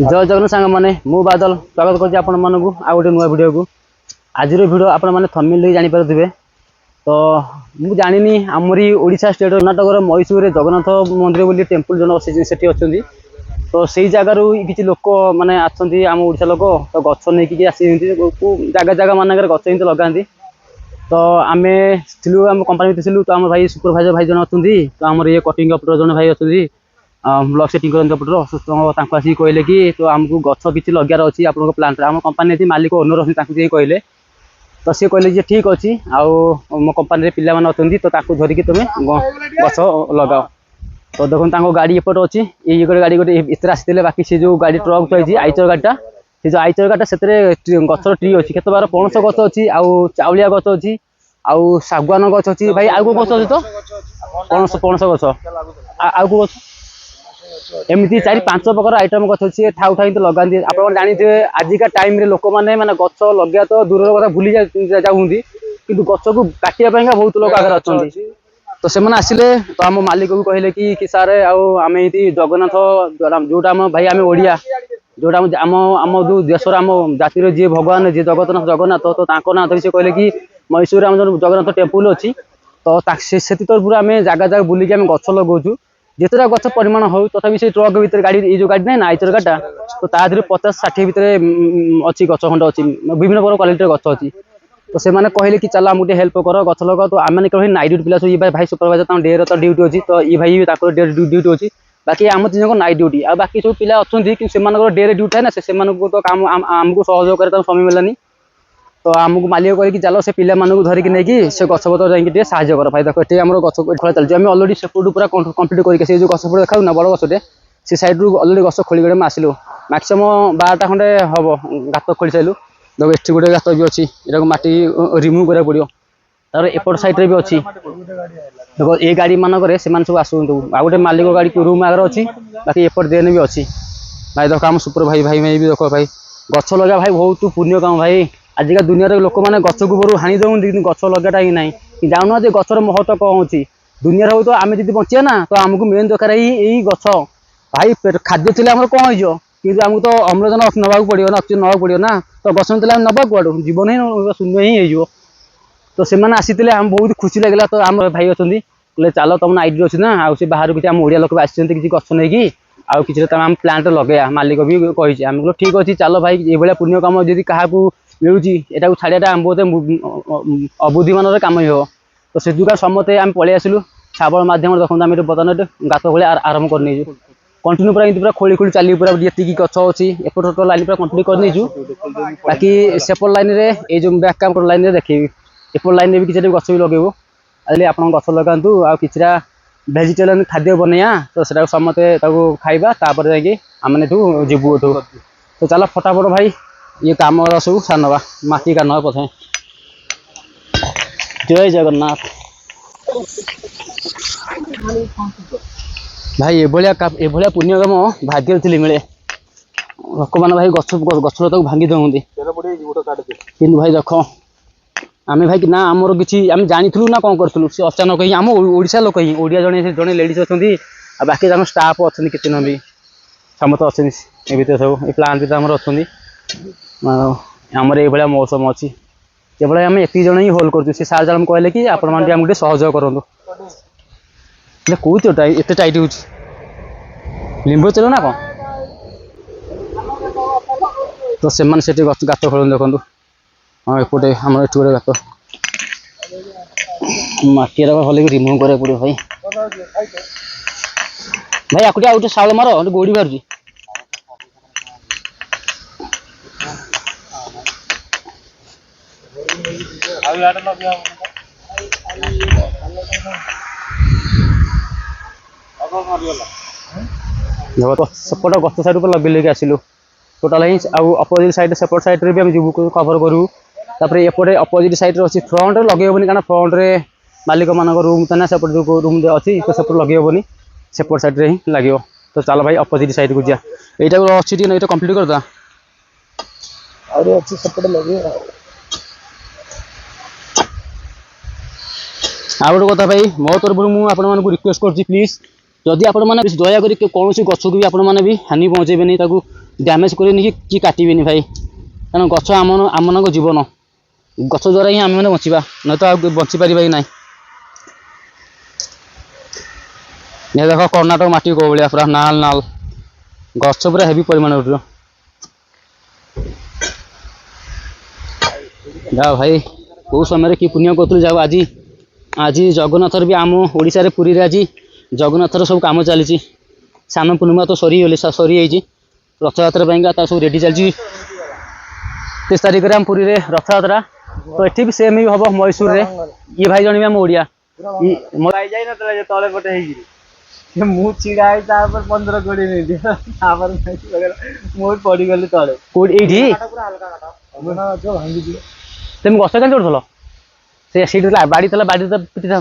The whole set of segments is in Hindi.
जय जगन्नाथ सांग मैंने मु बादल स्वागत करुँच आपण मानक आ गए नुआ भिड को आज भिड आप थंबनेल जानीपारे तो मुझे जानी आमरी ओडिशा स्टेट कर्नाटक मैसूर जगन्नाथ मंदिर बोली टेम्पल जन से अच्छा तो से जगार किसी लोक मैंने आसती आम ओडिशा लोक तो गच नहीं आसी जगह जगह मानक गच हिंदी लगाती तो आम थी आम कंपानी थी तो आम भाई सुपरभाइजर भाई जन अच्छा तो आम ये कटिंग ऑपरेटर जन भाई अच्छा ब्लॉक सेटिंग करते ऑपरेटर तो आसिक कहले कि तो आमको गच किसी लगार अच्छी आप प्लांट आम कंपानी मालिक ओनर अच्छे कहले तो सी कहले ठीक अच्छी आउ मो कंपानी पिला मैंने अच्छा तो धरिकी तुम्हें गछ लगाओ तो देखो गाड़ी एपट अच्छी ये गोटे गाड़ी गोटे इतर आसी बाकी से जो गाड़ी ट्रक थी आईचर गाड़ीटा से जो आईचर गाड़ीटा से गचर ट्री अच्छी केत बार पणस गच अच्छी आउ चाउलिया गच अच्छी आउ शागुआन गच अच्छी भाई आउ गच अच्छी तो पणस पणस गच आउ को गच एमती 4-5 प्रकार आइटम गच अच्छी ठाऊ ठाऊ तो लगाती आप जानते आजिका टाइम रे लोक मैंने माने गच लगे तो दूर कथा भूली जाऊँगी कि गच को काटापी बहुत लोग आगे अच्छा तो से आसिले तो आम मालिक भी कहले कि सार आम ये जगन्नाथ जोटा आम भाई आम ओडिया जोटा आम आम जो देशर आम जातिर जी भगवान जी जगन्नाथ जगन्नाथ तो ना धरी से कहले कि मैसूर आम जो जगन्नाथ टेम्पल अच्छी तो से तरफ आम जगह जगह बुलिकी आम गच लगाऊँ जितेटा गच परिमाण हो तथा से ट्रक भर गाड़ी ये जो गाड़ी ना आईचर गाड़ा तो तादेह 50-60 भितर अच्छी गच खंड अच्छी विभिन्न प्रकार क्वालिटी गच अच्छी तो से मैंने कहले कि चल आमको हेल्प कर गच लगा तो आम कहीं नाइट ड्यूटी पिला ये भाई सुपरवाइजर डे तो ड्यूटी अच्छी तो ये भाई डे ड्यूटी अच्छी बाकी आम तीन नाइट ड्यूटी आ बाकी सब पिला अच्छा कि डे ड्यूटी है ना से तो काम आमको सहयोग करे समय मिलानी तो आमको मालिक कह चलो से पिला धरिकी नहीं से गछ पतर जाए साहय कर भाई देखो ये आम गछ खोला चलती आम अलरेडी सेपटू पूरा कम्प्लीट करके जो गछ देखा ना बड़ गछटे से सैड्रु अलरेडी गछ खोल गए आसलु मैक्सिमम 12टा खंडे हम गात खोली सारू देखो ये गोटे गात भी अच्छी यहाँ माटी रिमूव करा पड़ो तार एपट सैड्रे भी अच्छी देखो ये गाड़ी मानक सब आसू आ गए मालिक गाड़ी रूम आगे अच्छी बाकी एपट देन भी अच्छी भाई देखो आम सुपर भाई भाई भी देख भाई गछ लगा भाई बहुत पुण्य काम भाई आजिका दुनिया लोक मैंने गच को बरू हाणी दौन गच लगाटा ही ना जाना गचर महत्व कौन अच्छी दुनिया हो तो आम जी बचे ना तो आमको मेन दरकार यही गच भाई खाद्य थे आम कौन हो कि आमको तो अम्लजान नवाक पड़ो ना ऑक्सीजन नवाक पड़ो ना तो गच ना नवा कूड़ जीवन ही शून्य ही हो तो से आसी आम बहुत खुशी लगे तो आम भाई अच्छा कहले चलो तुम आईडी अच्छी ना आम बाहर किसी आम ओडिया लोक आसी किसी गच नहीं आउ कि आम प्लांट लगे मालिक भी कही आम कह ठीक अच्छे चलो भाई ये पुण्य कम जब क्या मिलूँ यहाँ छाड़ा आम बोलते अबुद्धिमान कम ही हो तो से जुगार समस्ते आम पलि आसलु शाबल मध्यम देखो आम बर्तमान गात भाई आरंभ करनी कंटिन्यू पूरा पूरा खोली खोली चली पूरा जी गच अच्छी एपट लाइन पूरा कंटिन्यू करनी बाकी सेपट लाइन में ये जो बैक कैंप लाइन में देखी एपट लाइन में भी किसी गच भी लगेबू आइले आप गच लगातु आ किसी भेजिटेरियन खाद्य बनैया तो से समस्ते खाइबा तापर जामें जीवु तो चलो फटाफट भाई ये काम सब सारा माटी का पथे जय जगन्नाथ भाई ये पुण्य कम भाग्य थी मिले लोक मैंने भाई गछ लता भांगी दौंती कि भाई देख आम भाई ना आमर किसी आम जानी ना कौन करूँ सी अचानक ही आम ओडिशा लोक ही ओडिया जड़े लेडीज अच्छा बाकी स्टाफ अच्छा कितने ना भी समस्त अच्छे ये सब ये प्लांट आम अच्छा आमर ये मौसम अच्छी केवल आम एत जन ही होल्ड कर सार जन कहले कि आपटे सहयोग करूँ कौन एत टाइट हो लिंबू चल ना कौन तो से गात खोल देखो हाँ एपटे आम ये गोटे गात मटी भले रिमूव करा पड़ो भाई भाई आकुटे आउटे शाल मार गोड़ी बाहर देखो सेपट गच साइड पर लगे आसलु टोटाल ही अपोजिट साइड सेपट साइड भी जीव कभर करूँ एपटे अपोजिट साइड अच्छी फ्रंट लगे हेनी कारण फ्रंट रे मालिक मान रूम था सेपट जो रूम अच्छी तो सेपट लगे हेनी सेपट साइड ही लगे तो चलो भाई अपोजिट साइड को जा यहाँ अच्छी ये कम्प्लीट करदा अच्छी सेपट लगे आ गोटे कथा भाई मो तरफ मुझे रिक्वेस्ट कर प्लीज जदि आपण मैंने दयाकोरी कौन गछ को भी आपण मैंने भी हानि पहुँचेबे डैमेज करेनि कि काटबे भाई कारण गछ आम जीवन गछ द्वारा ही आम मैंने बचा ना तो बची पार कि ना। ये देख कर्णाटक माटी को भाया पूरा नाल नाल गछ पूरा हेवी परिमाण उठो जा भाई कौ समय कि पुण्य करूँ जाओ आज आज जगन्नाथर भी आम ओडिशा रे पुरी रे आज जगन्नाथर सब काम चली स्नान पूर्णिमा तो सरी सरी रथयात्रा सब रेडी चलती 30 तारिख में आम पुरी रे रथयात्रा तो ये भी सेम ही हम मैसूर रे ये भाई जन भी आम ओडिया मु छिड़ा 15-20 मिनट पड़गली तले तुम गछ क्या चढ़ुल से सीट बाड़ी बाड़ी पिटी था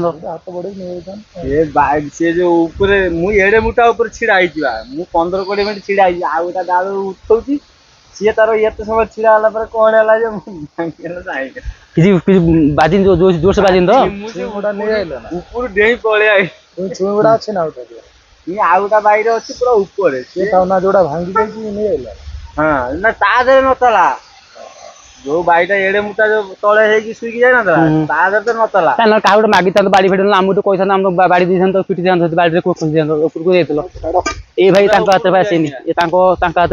सी जो ऊपर मु एड़े मुटा ऊपर छिड़ा मु 15-20 मिनट छिड़ा आ गोटा डाल उठाऊँ सी तार ये समय छिड़ा है कौन है बाजिन जोर से बाजिन तो ऊपर डेई पलि छुईगुड़ा अच्छे ना आ गोटा बैर अच्छी पूरा ऊपर जोड़ा भांगी हाँ ना तादे नतला जो बाईटा एड़े मुटा जो तले है सुई जाए ना तादे तो नतला ना क्या गोटे मागी था बाड़ी फिट आमको तो कैसा आम बाड़ी दी तो पिटी था बाड़ी खोसी था ऊपर को ये भाई हाथ में आसी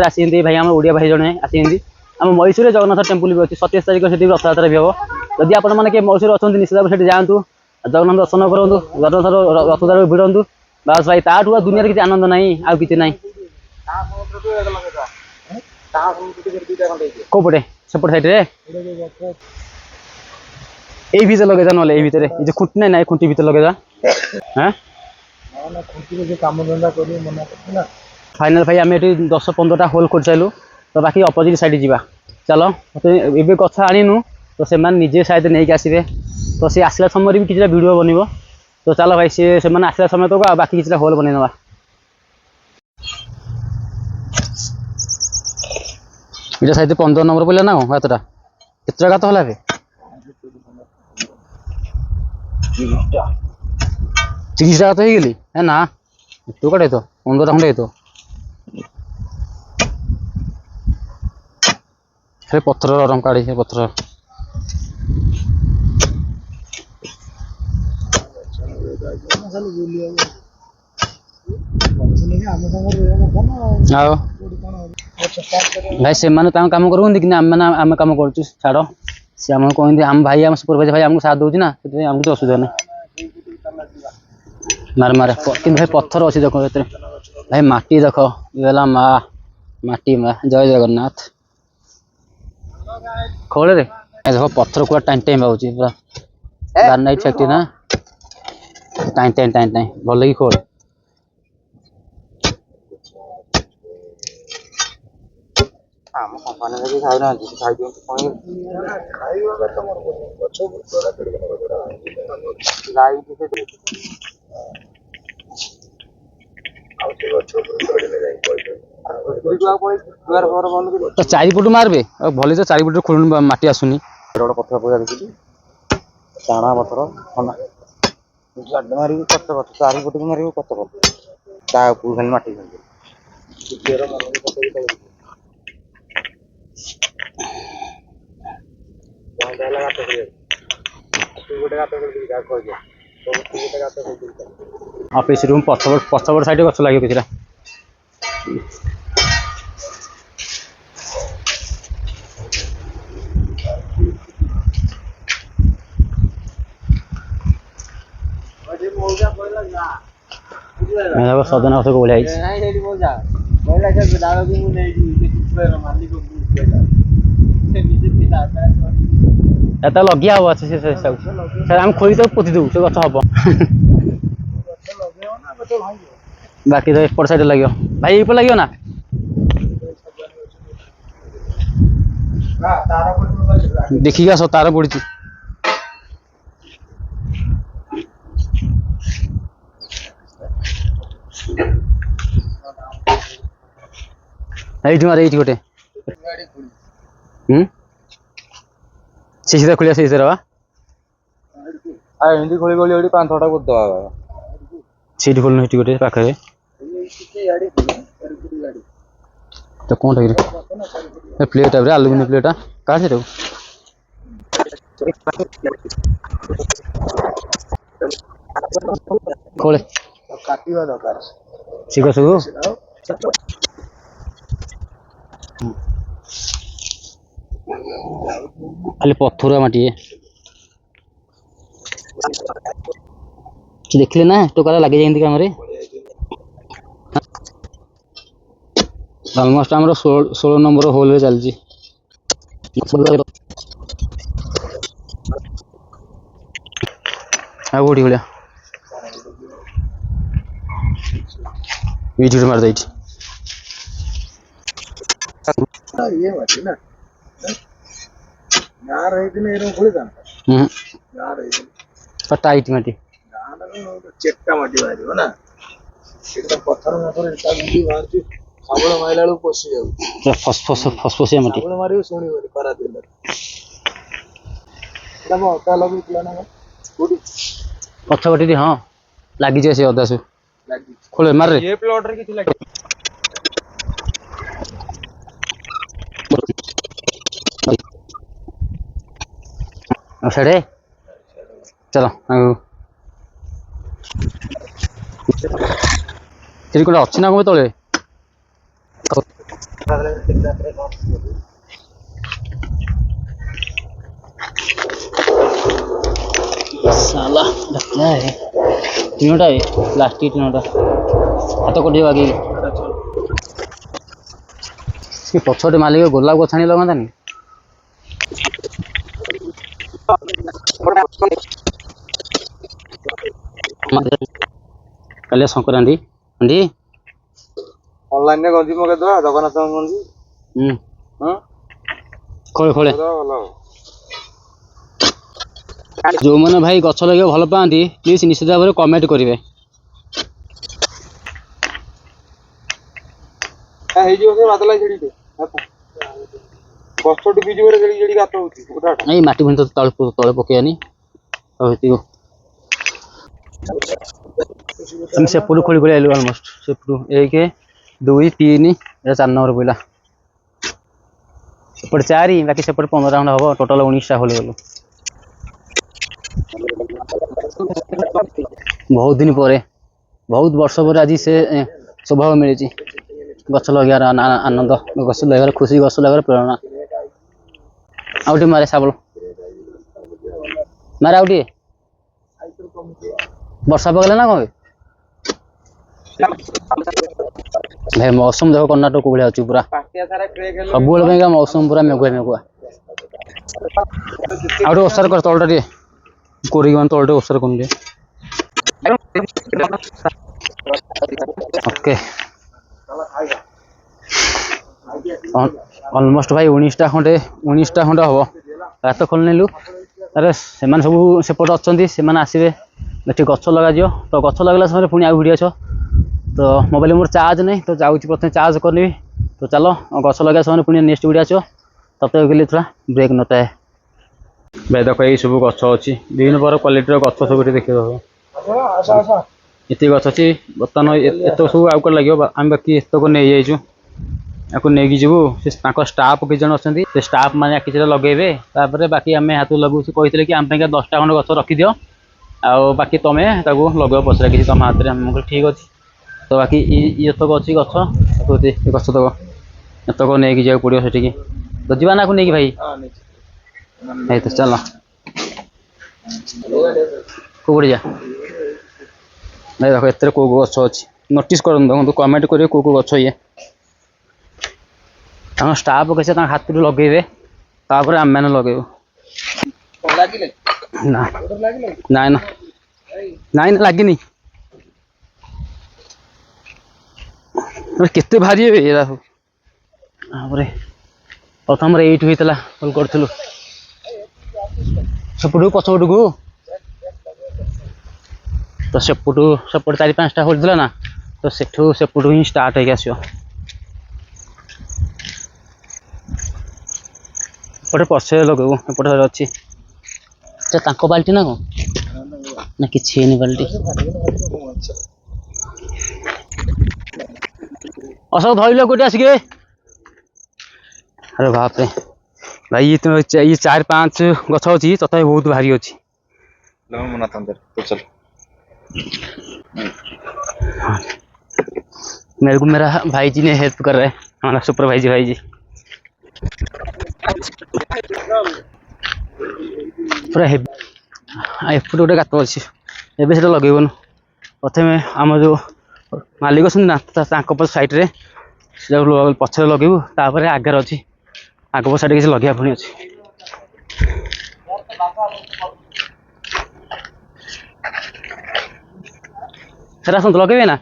आसी भाई आम ओडिया भाई जड़े आसी आम मैसूर जगन्नाथ टेम्पल भी अच्छी 27 तारिख से रथयात्रा भी हम जदि आपण मैंने मैसूर अच्छा निश्चित भाव से जातु जगन्नाथ दर्शन करूँ जगन्नाथ रथद्वार भिड़ू बस भाई ताठू दुनिया किसी आनंद ना आउ कि ना कौ पटे सेपट साइड रे ये भीतर लगे जा ना ये जो खुंटी ना खुंटी भीतर लगे जा हाँ फाइनाल भाई आम ये 10-15टा होल कर सारू तो बाकी अपोजिट साइड जावा चलो ये गछ आणीनु तो से निजे साइड नहीं आसवे तो सी आसला समय भी किसी वीडियो बनब तो चलो भाई सी आसला समय तो बाकी किसी होल बन ना ये साइड 15 नंबर पड़ा ना गातटा केतटा गात है 30 गात हो गली है ना तू कटे तो 15 खंडे तो से पत्थर रम काढ़ी से पत्थर भाई से काम करूँ कि आम कम कर छाड़ सी आम कहते आम भाई आम सुपरभाइजर भाई आमको साथ दूसरी ना आमको तो असुविधा नहीं मारे मारे कि भाई पत्थर अच्छी देख भाई माटी देख ये माँ माटी माँ जय जगन्नाथ खोल रे देखो पत्थर पूरा टाइम टाइम आउची पूरा ग्रेनाइट फैक्ट्री ना टाइम टाइम टाइम टाइम भल कि खोल आम कंपानी भी खाई ना खाई दियो तो चारिपट मारबे भले तो चारिपट खोल माटी आसुनी पत्थर पजा देखी टाणा पत्थर मारी कत चारिपट मार कत खाली माटी ऑफिस रूम पछपट साइड गछ लगे किसी सदन को बढ़िया एत लगिया हम अच्छे आम खोई तो पोती दू से गछ हम बाकी तो एपट साइड लगे भाई ये लगे ना देखिए आस तार पड़ी ये गोटे सीधा खुलिया सीधा हिंदी खोली खोली 5-6टा कर दवा सीट खोलने हेटी गोटे पाखे तो कौन टाइप प्लेट टाइप आलुमिनियम प्लेटा कहाँ से खोले काटिवा दरकार शीघ्र सब खाली पथरुआ माटी देखिले ना टोका लगे जाती काम अलमोस्ट आम 16 नंबर होल रे चलती आउटी भाया वीडियो मार दी ये बात ना यार ಇದನ್ನ ಏನೋ ಉಳಿದಾನ ಯಾರು ಇದು टाइट माटी ನಾನು ಚೆಟ್ಟ ಮಾಡಿ ಬಾರಿವ ನಾ एकदम पत्थर में पर इतना गुंडी मारती साबळ मायलाळू पोसी जाऊ फसफसिया माटी साबळ मारियो सोणी बरी करा दिला एटा मो का लगुतला ना गुडी पछ गटी हां लागी जे से अदा सु लागी खोले मार रे ये प्लॉट रे किछि लागी साढ़े चलो तेरी कोटा अच्छी ना कम तले साला क्या है तीनोटा है प्लास्टिक तीनोटा हाथ कोटी आगे पछटे मालिक गोलाप को छाणी लगातानी कल संक्रांति अंडी ऑनलाइन ने गंजी मगे दो जगन्नाथ गंजी हां खोले खोले जो मैंने भाई गछ लगे भल पाती प्लीज निश्चित भाव में कमेंट करेंगे बादल छेड़ी गछटी बीज छेड़ी गात होती नहीं माटी भूमि तले तले पकेयानी सेपटू खोली खोली आलु अलमोस्ट सेपटू 1 2 3 4 नंबर पड़ा सेपट 4 बाकी सेपट 15 खंड हम टोटाल 19 खोली गलु बहुत दिन पर बहुत वर्ष पर आज से स्वभाव मिली गछ लगे आनंद गछ लगे खुशी गछ लगे प्रेरणा आउटी मारे साबल मारे आउटी वर्षा पकड़े ना कौन भाई मौसम देखो कर्णाटक को अच्छी पूरा सब मौसम पूरा मेघुआ मेघुआ आउटे ओसार कर तलटा टे कोरी तलटे ओसार कर ओके अलमोस्ट भाई 19टा खंडे हम रात खोल नेलु अरे से सब सेपट अच्छा से आसवे ये गच लगा तो गच लगला समय पुणी आउ भिडियो अच्छ तो मोबाइल मोर चार्ज नहीं तो जाऊँगी प्रथम चार्ज करनी तो चलो गच लगा समय पुणी नेक्स्ट वीडियो अच्छो तब तक के लिए थोड़ा ब्रेक नता है भाई देखो ये सब गच अच्छी विभिन्न प्रकार क्वालिटी गच सब देखिए ये गच अच्छी बर्तमान एत सब आउ कौन लगे आम बाकी एतक नहीं जाइचु या नहीं जीवु स्टाफ किसी जन अच्छा से स्टाफ मैंने किसी लगे बाकी आम हाथ लगू कहते कि आम 10टा खंड गच रखी दियो आ बाकी तुम्हें लगे पचरा किसी तुम हाथ में ठीक अच्छे तो बाकी ये तक अच्छी गच गच तक एतक नहीं जाए पड़ो से तो जीवा ना नहीं भाई नहीं तो चल कौटे जा नहीं देखो एत कौ गच अच्छी नोटिस कर देखो कमेंट करेंगे कौ गच ये स्टाफ कैसे हाथ लगे तापर आम मैंने लगे ना ना ना नाई ना लगे केते भारी है प्रथम ये होता कल करूँ सेपटू पछपटू को तो सेपटू सेपट 4-5टा होता ना तो सेठू सेपटू ही स्टार्ट हो आस एपटे पछे लगेबू एपटे अच्छी बाल्टी ना कौन ना कि बाल्टी अशोक धरिल गोटे आसिक अरे बाप रे भाई ये तो ये 4-5 गछ अच्छी तथा बहुत भारी अच्छी तो चल मेरे को मेरा भाई जी ने हेल्प कर रहा है हमारा सुपरवाइजर भाई जी पूरा एपटे गोटे गात अच्छी एवं से लगेबन प्रथम आम जो मालिक अच्छा ना पट सैड्रे पछरे लगेबू तापर आगे अच्छी आग पछ साइड किसी लगे पुणी अच्छी सेटा आसतु लगे ना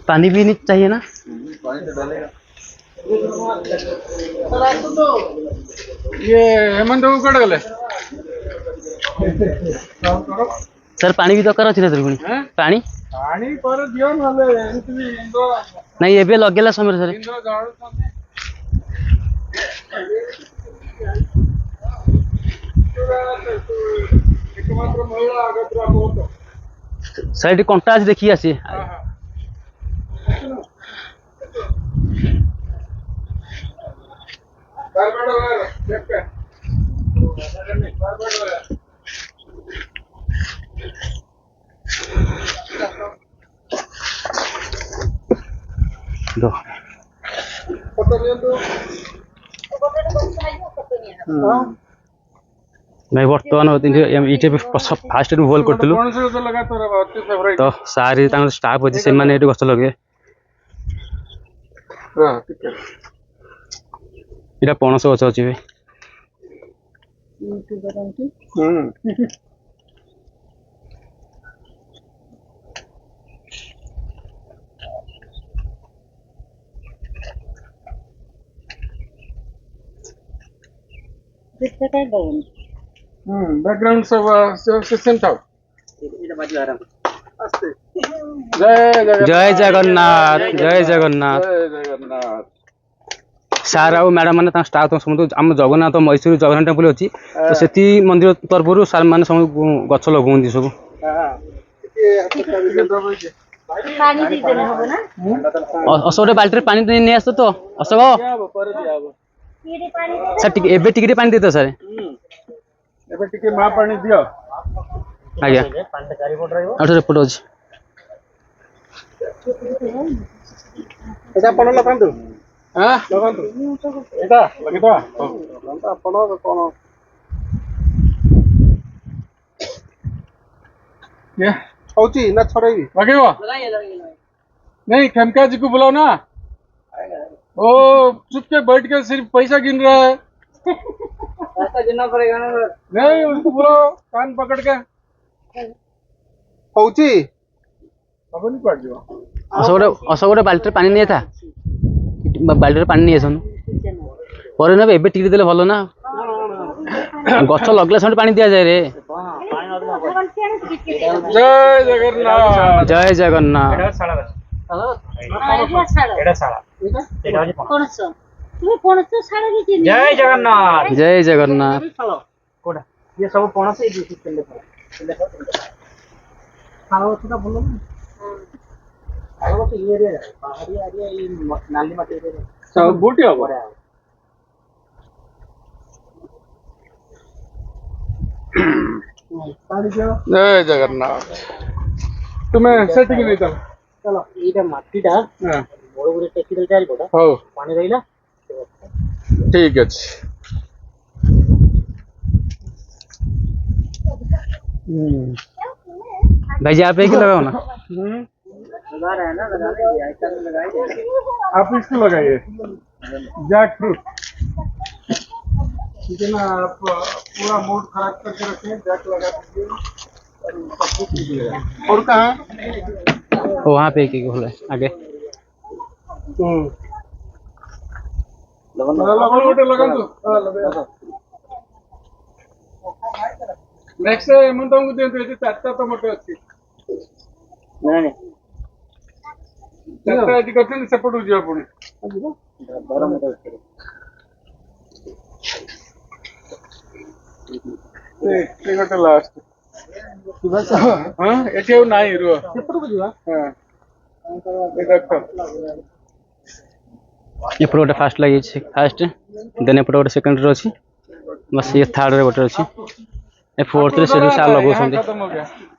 पानी भी नहीं चाहिए ना ये हेमंत बाबू कट गले सर पानी भी दरकार अच्छी ना पुणी पानी पानी पर दियो नले एंत भी इंद्र नहीं एबे लगेला समय सर इंद्र जाळुଛନ୍ତି एकमात्र महिला आगतरा बहुत सर कंटा आज देखी आसी दो मैं बर्तमान ये फास्ट भूल करूँ तो सारी स्टाफ अच्छे से गछ लगे ये पणस गछ अच्छी बैकग्राउंड सब सिस्टम था जय जगन्नाथ जय जगन्नाथ जय जगन्नाथ सार आउ मैडम मैंने स्टाफ तो समझ आम जगन्नाथ मैसूर जगन्नाथ टेम्पल अच्छी तो से मंदिर तरफ सार मैंने सब गछ लगुंट सब अशोक बाल्टी पानी नहीं आस तो अशोक सर एबे टिके पानी दे सर एबे टिके मा पानी दियो आज्ञा आठ रिपोर्ट अच्छी এটা ଆପଣ ଲଗାନ୍ତୁ ଲଗାନ୍ତୁ ଏଟା ଲଗେଇଦବା ଲଗାନ୍ତୁ ଆପଣ କଣ ये ହଉଛି ନା ଛଡେଇବି ଲଗେଇବ नहीं खेमका जी को बुलाओ ना ओ चुप के बैठ के सिर्फ पैसा गिन रहा है पैसा गिनना पड़ेगा ना नहीं उसको बुलाओ कान पकड़ के ହଉଛି ହବନି କୁଆଡେ ଯିବ अशोक गोटे बाल्टी पानी नहीं था बाल्टी पानी नहीं आसन पर ना एबे टिके देले भलो ना गछ लगले समय पानी दिया जाए रे जय जगन्नाथ जय जगन्नाथ जय जगन्नाथ जय जगन्नाथ ये सब पणस सब बूटी हो जय जगन्नाथ तुम्हें सेटिंग नहीं चल चलो ये माटीटा बड़ बड़ टेकी देल चारि पटा हो पानी रहिला ठीक अछि भाई जी आप एक ही लगाओ ना लगा रहे हैं ना लगा रहे हैं आइटम लगाइए आप इसको लगाइए जैक फ्रूट ठीक है ना आप पूरा मूड खराब करके रखें जैक लगा दीजिए और कहाँ वहाँ पे एक खोला है आगे नेक्स्ट एमंत को दियंतु एठी चारटा टमाटो अछि नहीं चारटा एठी करछन सेपट हो जियो पुणी गरम होता है ସେ ଗୋଟେ ଲାଷ୍ଟ ହଁ ଏଠି ଆଉ ନାହିଁ ରୁହ ସେପଟକୁ ଯିବା ହଁ ଏ ଦେଖ ଏପଟେ ଗୋଟେ ଫାଷ୍ଟ ଲାଗିଛି ଫାଷ୍ଟ ଦେନ୍ ଏପଟେ ଗୋଟେ ସେକେଣ୍ଡରେ ଅଛି ବାସ୍ ଇଏ ଥାର୍ଡ଼ରେ ଗୋଟେ ଅଛି ଏ ଫୋର୍ଥରେ ସେଠି ସାର୍ ଲଗାଉଛନ୍ତି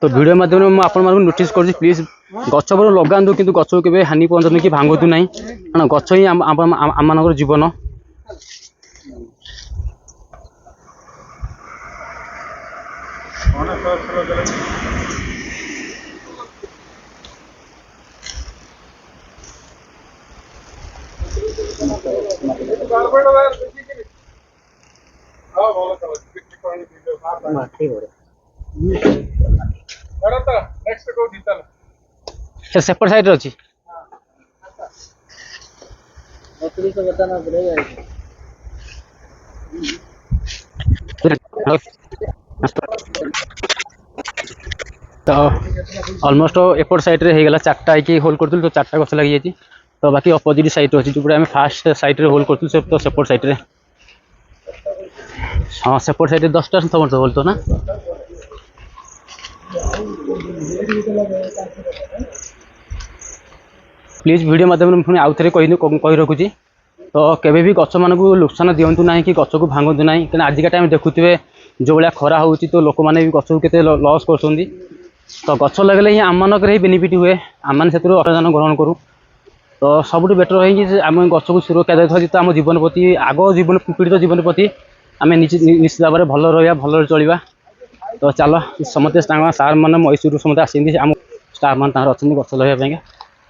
ତ ଭିଡ଼ିଓ ମାଧ୍ୟମରେ ମୁଁ ଆପଣମାନଙ୍କୁ ନୋଟିସ୍ କରୁଛି ପ୍ଲିଜ୍ ଗଛ ପତ୍ର ଲଗାନ୍ତୁ କିନ୍ତୁ ଗଛକୁ କେବେ ହାନି ପହଞ୍ଚାନ୍ତୁ କି ଭାଙ୍ଗନ୍ତୁ ନାହିଁ କାରଣ ଗଛ ହିଁ ଆମମାନଙ୍କର ଜୀବନ ମାଟି ଘରେ ସେପଟ ସାଇଡ଼ରେ ଅଛି ତ ଅଲମୋଷ୍ଟ ଏପଟ ସାଇଡ଼ରେ ହେଇଗଲା ଚାରିଟା ହେଇକି ହୋଲ୍ଡ କରୁଥିଲୁ ତ ଚାରିଟା ଗଛ ଲାଗିଯାଇଛି ତ ବାକି ଅପୋଜିଟ୍ ସାଇଡ଼ରେ ଅଛି ଯେଉଁଟା ଆମେ ଫାଷ୍ଟ ସାଇଡ଼ରେ ହୋଲ୍ଡ କରୁଥିଲୁ ସେ ତ ସେପଟ ସାଇଡ଼ରେ ହଁ ସେପଟ ସାଇଡ଼ରେ 10ଟା ତମର ତ ହୋଲ୍ଡ ତ ନା ପ୍ଲିଜ୍ ଭିଡ଼ିଓ ମାଧ୍ୟମରେ ପୁଣି ଆଉ ଥରେ କହି ରଖୁଛି ତ କେବେ ବି ଗଛମାନଙ୍କୁ ଲୋକସାନ ଦିଅନ୍ତୁ ନାହିଁ କି ଗଛକୁ ଭାଙ୍ଗନ୍ତୁ ନାହିଁ କାରଣ ଆଜିକା ଟାଇମ୍ ଦେଖୁଥିବେ ଯେଉଁ ଭଳିଆ ଖରା ହେଉଛି ତ ଲୋକମାନେ ବି ଗଛକୁ କେତେ ଲସ୍ କରୁଛନ୍ତି ତ ଗଛ ଲଗାଇଲେ ହିଁ ଆମମାନଙ୍କର ହିଁ ବେନିଫିଟ୍ ହୁଏ ଆମମାନେ ସେଥିରୁ ଅମ୍ଳଜାନ ଗ୍ରହଣ କରୁ ତ ସବୁଠୁ ବେଟର୍ ହେଇକି ଯେ ଆମେ ଗଛକୁ ସୁରକ୍ଷା ଦେଇଥିବା ଯେହେତୁ ଆମ ଜୀବନ ପ୍ରତି ଆଗ ଜୀବନ ପୀଡ଼ିତ ଜୀବନ ପ୍ରତି ଆମେ ନିଶ୍ଚିତ ଭାବରେ ଭଲ ରହିବା ଭଲରେ ଚଳିବା ତ ଚାଲ ସମସ୍ତେ ତାଙ୍କ ସାର୍ମାନେ ମଇଶୂରରୁ ସମସ୍ତେ ଆସିଛନ୍ତି ଆମ ଷ୍ଟାଫ୍ମାନେ ତାଙ୍କର ଅଛନ୍ତି ଗଛ ଲଗାଇବା ପାଇଁକା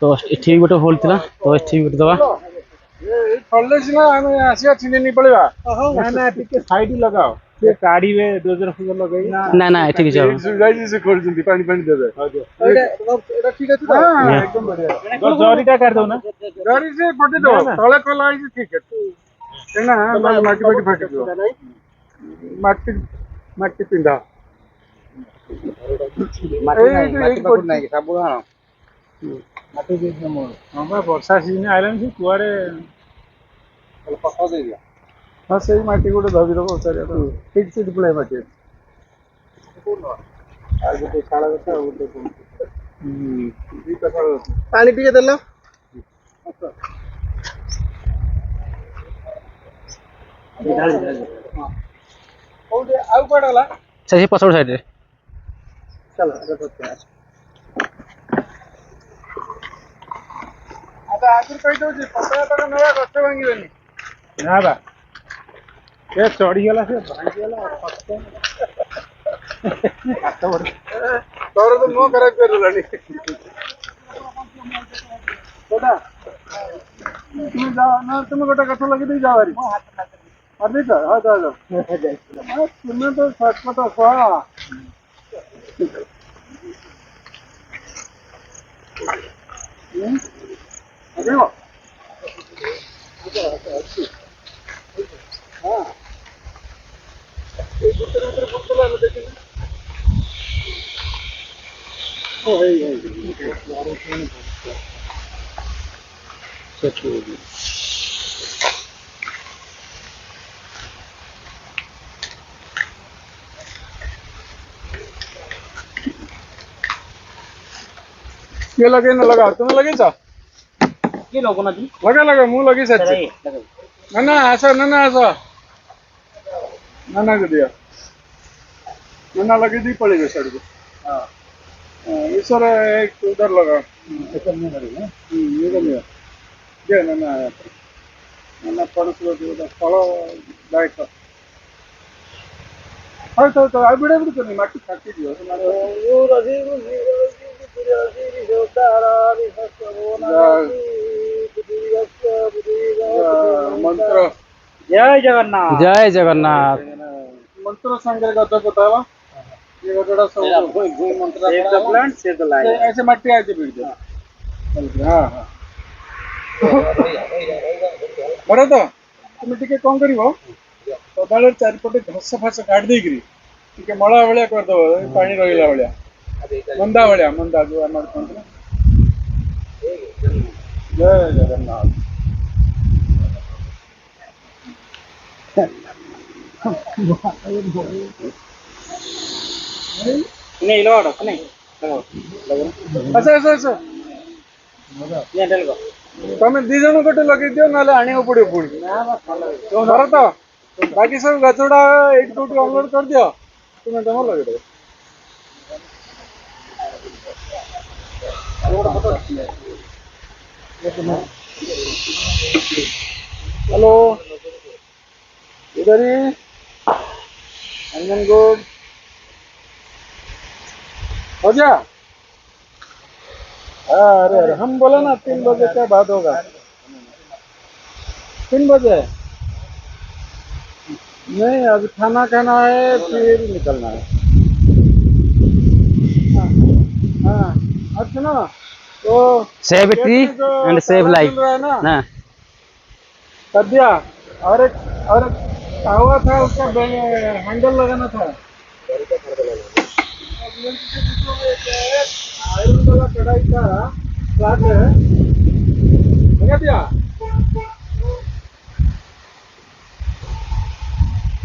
ତ ଏଠି ବି ଗୋଟେ ହୋଲ୍ ଥିଲା ତ ଏଠି ବି ଗୋଟେ ଦେବା ଫଳିଲେ ସିନା ଆମେ ଆସିବା ଚିହ୍ନି ପଳେଇବା ନା ନା ଟିକେ ସାଇଡ୍ ଲଗାଅ ସେ କାଢିବେ ଡୋଜର ଫୋଜର ଲଗେଇ ନା ନା ଏଠି କିଛି ହବ ସେ ଖୋଳୁଛନ୍ତି ପାଣି ଦେବେ ଏଇଟା ଠିକ ଅଛି ତ ଏକଦମ ବଢିଆ ଜରିଟା କାଢି ଦଉନା ଜରି ସେ ଫଟେଇଦବ ତଳେ କଲା ହେଇଛି ଠିକ ଅଛି ନା ମାଟି ଫାଟି ଫାଟିଯିବ ମାଟି ମାଟି ପିନ୍ଧା ହଁ ବା ବର୍ଷା ସିଜିନ ଆଇଲାଣି ସେ କୁଆଡେ ହଁ ସେଇ ମାଟି ଗୋଟେ ଧରିଦବ ଚାରିଆଡେ ଠିକ ସେଠି ପୁଳାଏ ମାଟି ଅଛି ଆଉ ଗୋଟେ ଶାଳ ଗଛ ଆଉ ଗୋଟେ ଦିଟା ଶାଳ ଗଛ ପାଣି ଟିକେ ଦେଲ କୋଉଠି ଆଉ କୁଆଡେ ଗଲା ସେଇ ପଛପଟ ସାଇଡ଼ରେ ଚାଲ ଆଗରୁ କହିଦଉଛି ପତଳା ତକ ନେବା ଗଛ ଭାଙ୍ଗିବେନି ନା ବା ସେ ଚଢିଗଲା ସେ ଭାଙ୍ଗିଗଲା ତୋର ତ ମୁହଁ ଖରାପ କରିଦେଲାଣି କୋଉଟା তুমি যাও না তুমি গোটা কথা লগে দিয়ে যাও আরে আরে তো হ্যাঁ যাও যাও তুমি তো সটপট আছো দেখো হ্যাঁ এই ভিতরে ভিতরে বসলে আমি দেখি ও এই এই ये लगे ना लगा तुम लगे चा କିଏ ଲଗଉନାହାନ୍ତି लगा लगा मुंह लगी सच ना ना ऐसा ना ऐसा ना को दिया ना लगे दी पड़ेगा सर को हाँ सर एक उधर लगा ये कर लिया ये ना पड़ोस उधर फलो लाइट हाँ तो आई वीडियो भी करनी माटी काटी दियो मंत्र ଜୟ ଜଗନ୍ନାଥ ଜୟ ଜଗନ୍ନାଥ मंत्र संगे गद बतावा ये गदड़ा सब मंत्र ऐसे मट्टी आके बिड़ दे हां हां बड़ा तो तुम टिके कोन करिवो सदाळे चारिपटे घास फास काट देगिरी टिके मळा भलिया कर दो पानी रहिला भलिया मंदा जो हमर कोन जय जगन्नाथ नहीं लो नहीं अच्छा अच्छा अच्छा तमें दी जन गोटे लगे दियो ना आने पड़ो पुणी भरत बाकी सब गछ गुड़ा ये कोटी अनलोड कर दियो तुम्हें तुम लगे हेलो इधर ही अंजन गुड हो जा अरे अरे हम बोला ना 3 बजे के बाद होगा 3 बजे नहीं अभी खाना खाना है फिर निकलना है हाँ हाँ अच्छा ना तो सेव ट्री जो एंड सेव ताला लाइफ चल रहा है ना ना। कर दिया और एक हुआ था उसका हैंडल लगाना था आयरन वाला कढ़ाई का फ्लैट है लगा दिया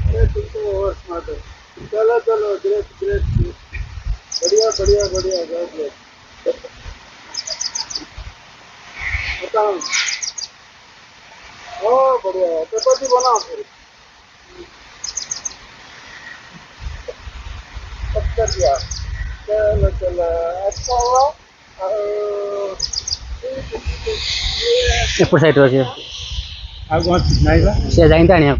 अरे तुम तो और स्मार्ट है चलो चलो ग्रेट ग्रेट बढ़िया बढ़िया बढ़िया ग्रेट बताओ ओ बढ़िया चपाती बनाओ फिर सब कर दिया चलो चलो अच्छा हुआ एपट साइड अच्छे ଆଉ କଣ ଅଛି ନାଇଁ ବା ସେ ଯାଇକି ଆଣିବା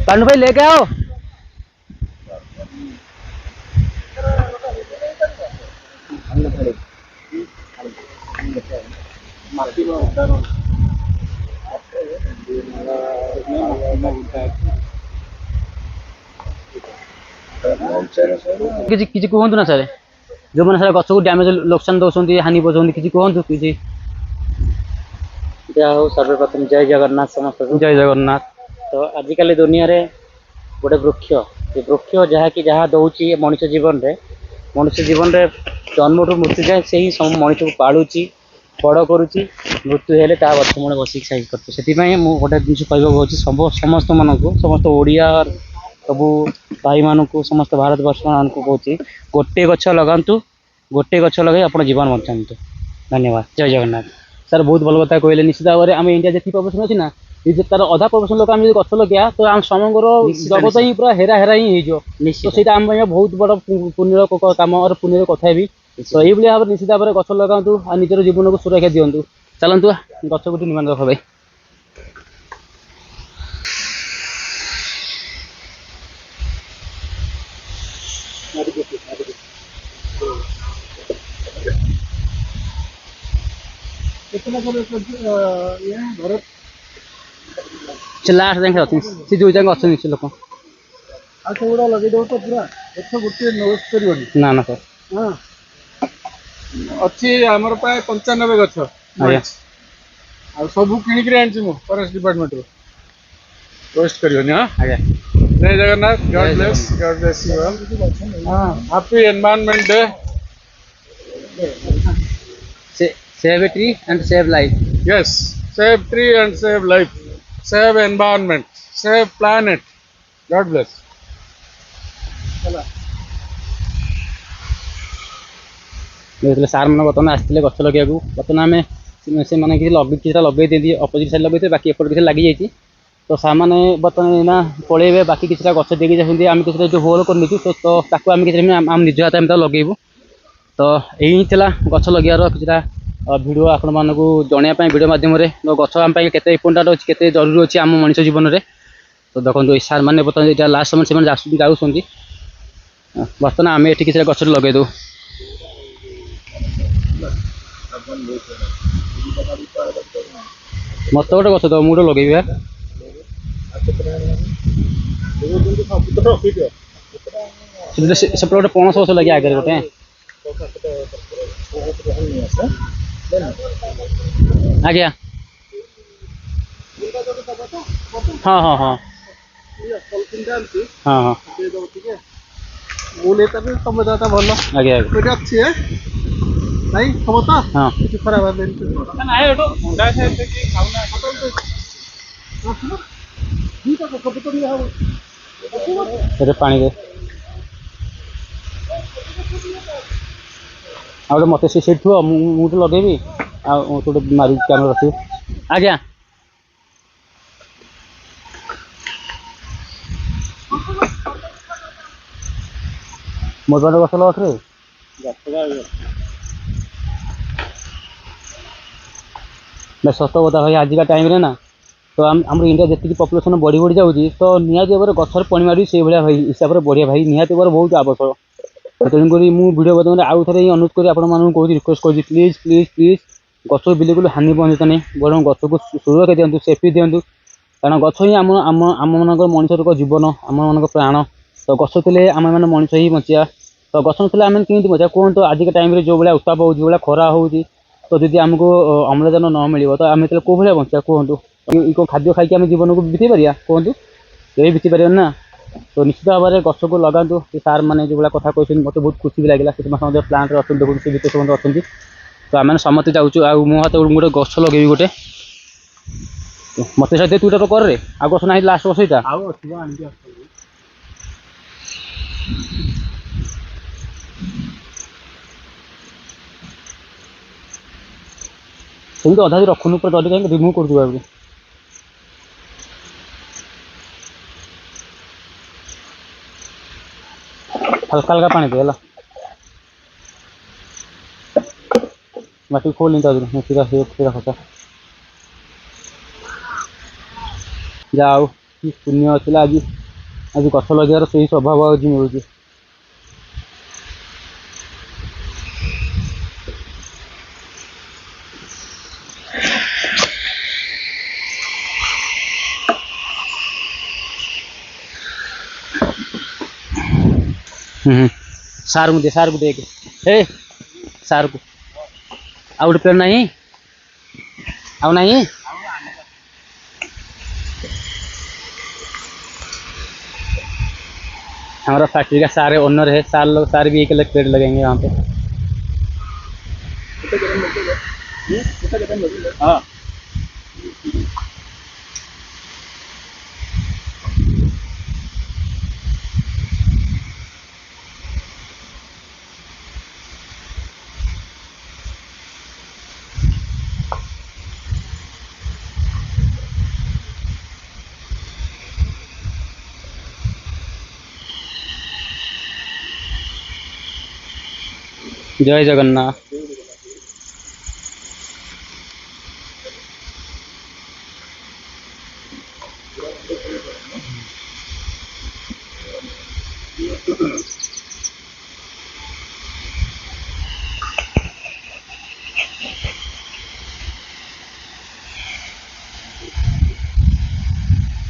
कानू भाई लेके आओ। किसी किसी कहतु ना सर जो मैंने सर गछ को डैमेज लोकसान दौरान हानि पहुँचाते किसी कहतु किसी जय हो सर्वप्रथम जय जगन्नाथ समस्त जय जगन्नाथ। तो आजिकल दुनिया रे गोटे वृक्ष ये वृक्ष जहाँकि जहाँ दौची मनुष्य जीवन रे जन्म ठू मृत्यु जाए से ही मनुष्य को पालुची बड़ करुच्ची मृत्यु हेले ता वर्तमान बसिक साइज कर से गोटे जिन कह समस्त मानक समस्त ओडिया सबू भाई मानक समस्त भारत वर्ष मान को कहूँ गोटे गछ लगातु गोटे गछ लगे आप जीवन बचातु। धन्यवाद जय जगन्नाथ। सर बहुत भल कथा कहले निश्चित भाव में आम इंडिया जी प्रपोर्सन अच्छी ना तार अधा प्रपोर्सन लोक आम गछ लगे तो आम समग्र जगत ही पूरा हेरा हेरा ही हो तो सहीटा आम बहुत बड़ पुण्यर कम और पुण्यर कथा भी तो ये भाव में निश्चित भाव में गछ लगातु और निजर जीवन को सुरक्षा दिंतु चलतु गछ को निर्माण रख भाई। कितना कर ये भरत लास्ट जाए अच्छे सी जो जाए अच्छे निश्चित लोक अच्छा गुड़ा लगे दो तो पूरा गछ गोटे नष्ट करनी ना ना सर हाँ अच्छी आमर प्राय 95 गछ आज्ञा आ सब किणिक आनी मु फॉरेस्ट डिपार्टमेंट वेस्ट करनी हाँ आज्ञा जय Jagannath God bless you all हाँ happy environment day save a tree and save life yes save tree and save life save environment save planet God bless देखिए सार मैंने बर्तमान आसते गच लगे बर्तमान आम से मैंने किसी लगे दिखती अपोजिट साइड लगे बाकी एपट किसी लगी जाइए तो सार मैंने बर्तमान ना पलैबे बाकी किसी गच देखे जाती आम किसी जो होल कर तो आम किसी आम निज हाथ में लगेबू तो यही गच लगे किसी भिड आपण मानक जनवाई भिड मध्यम गच आम के इम्पोर्टाट अच्छी के जरूरी अच्छी आम मनुष्य जीवन में तो देखो सार मैंने बर्तमान यहाँ लास्ट समय से जाऊँगी बर्तमान आम ये किसी गच लगे दो मत गोटे गच दो मुझे लगे से गोटे पणस गच लगे आगे गोटे आज्ञा हाँ हाँ हाँ हाँ हाँ तुम दादा भल आज्ञा अच्छी है ନାଇଁ ହବ ତ ହଁ କିଛି ଖରାପ ଭାବେନି ନାଇଁ ଏଠୁ ମୁଣ୍ଡା ଖାଇତେ କି ଖାଉନା ସେଠି ପାଣିରେ ଆଉ ଗୋଟେ ମୋତେ ସେଇଠି ଥିବ ମୁଁ ତ ଲଗେଇବି ଆଉ ତୁ ଗୋଟେ ମାରି କ୍ୟାମେରା ରଖିବୁ ଆଜ୍ଞା ମୋ ପାଖରେ ଗଛ ଲଗାଉଥିରେ ସତ କଥା ଭାଇ ଆଜିକା ଟାଇମ୍ରେ ନା ତ ଆମର ଇଣ୍ଡିଆ ଯେତିକି ପପୁଲେସନ୍ ବଢ଼ି ବଢ଼ି ଯାଉଛି ତ ନିହାତି ଭାବରେ ଗଛରେ ପରିମାଣ ବି ସେଇଭଳିଆ ଭାଇ ହିସାବରେ ବଢ଼ିଆ ଭାଇ ନିହାତି ଭାବରେ ବହୁତ ଆବଶ୍ୟକ ତେଣୁକରି ମୁଁ ଭିଡ଼ିଓ ବର୍ତ୍ତମାନ ଆଉ ଥରେ ହିଁ ଅନୁରୋଧ କରି ଆପଣମାନଙ୍କୁ କହୁଛି ରିକ୍ୱେଷ୍ଟ କରୁଛି ପ୍ଲିଜ୍ ପ୍ଲିଜ୍ ପ୍ଲିଜ୍ ଗଛକୁ ବିଲକୁଲ ହାନି ପହଞ୍ଚେଇତେ ନାହିଁ ବରଂ ଗଛକୁ ସୁରକ୍ଷା ଦିଅନ୍ତୁ ସେଫ୍ଟି ଦିଅନ୍ତୁ କାରଣ ଗଛ ହିଁ ଆମମାନଙ୍କର ମଣିଷର ଜୀବନ ଆମମାନଙ୍କ ପ୍ରାଣ ତ ଗଛ ଥିଲେ ଆମେମାନେ ମଣିଷ ହିଁ ବଞ୍ଚିବା ତ ଗଛ ନଥିଲେ ଆମେ କେମିତି ବଞ୍ଚିବା କୁହନ୍ତୁ ଆଜିକା ଟାଇମ୍ରେ ଯେଉଁ ଭଳିଆ ଉତ୍ତାପ ହେଉଛି ଯେଉଁ ଭଳିଆ ଖରା ହେଉଛି ତ ଯଦି ଆମକୁ ଅମ୍ଳଜାନ ନ ମିଳିବ ତ ଆମେ ତାହେଲେ କେଉଁ ଭଳିଆ ବଞ୍ଚିବା କୁହନ୍ତୁ କ'ଣ ଖାଦ୍ୟ ଖାଇକି ଆମେ ଜୀବନକୁ ବିତେଇ ପାରିବା କୁହନ୍ତୁ କେହି ବିତେଇ ପାରିବାନି ନା ତ ନିଶ୍ଚିତ ଭାବରେ ଗଛକୁ ଲଗାନ୍ତୁ ସେ ସାର୍ ମାନେ ଯେଉଁ ଭଳିଆ କଥା କହିଛନ୍ତି ମୋତେ ବହୁତ ଖୁସି ବି ଲାଗିଲା ସେ ମଧ୍ୟ ପ୍ଲାଣ୍ଟରେ ଅଛନ୍ତି ଦେଖନ୍ତୁ ସେ ଭିତରେ ସମସ୍ତେ ଅଛନ୍ତି ତ ଆମେ ସମସ୍ତେ ଯାଉଛୁ ଆଉ ମୋ ହାତ ଗୋଟେ ଗଛ ଲଗେଇବି ଗୋଟେ ମୋତେ ସାଥେ ତୁ ଏଇଟା କରରେ ଆଉ ଗଛ ନାହିଁ ଲାଷ୍ଟ ବର୍ଷ ଏଇଟା ଆଉ ଅଛି ଆଣିକି ଆସୁଛନ୍ତି ସେମିତି ଅଧା ରଖୁନୁ ପୁରା ଜଲ୍ଦି କାହିଁକି ରିମୁଭ୍ କରୁଛୁ ବାବୁ हल्का हल्का पानी दे माटी खोल नहीं सीधा सीधा खसा जाओ कि पुण्य अच्छे आज आज गछ लगे से ही स्वभाव आज मिलूँ सार को देख ए सार को आउ गोटे पेड़ नहीं आउ नहीं हमारा फैक्ट्री का सारे ओनर है सार भी एक अलग पेड़ लगेंगे वहाँ पे हाँ जय जगन्नाथ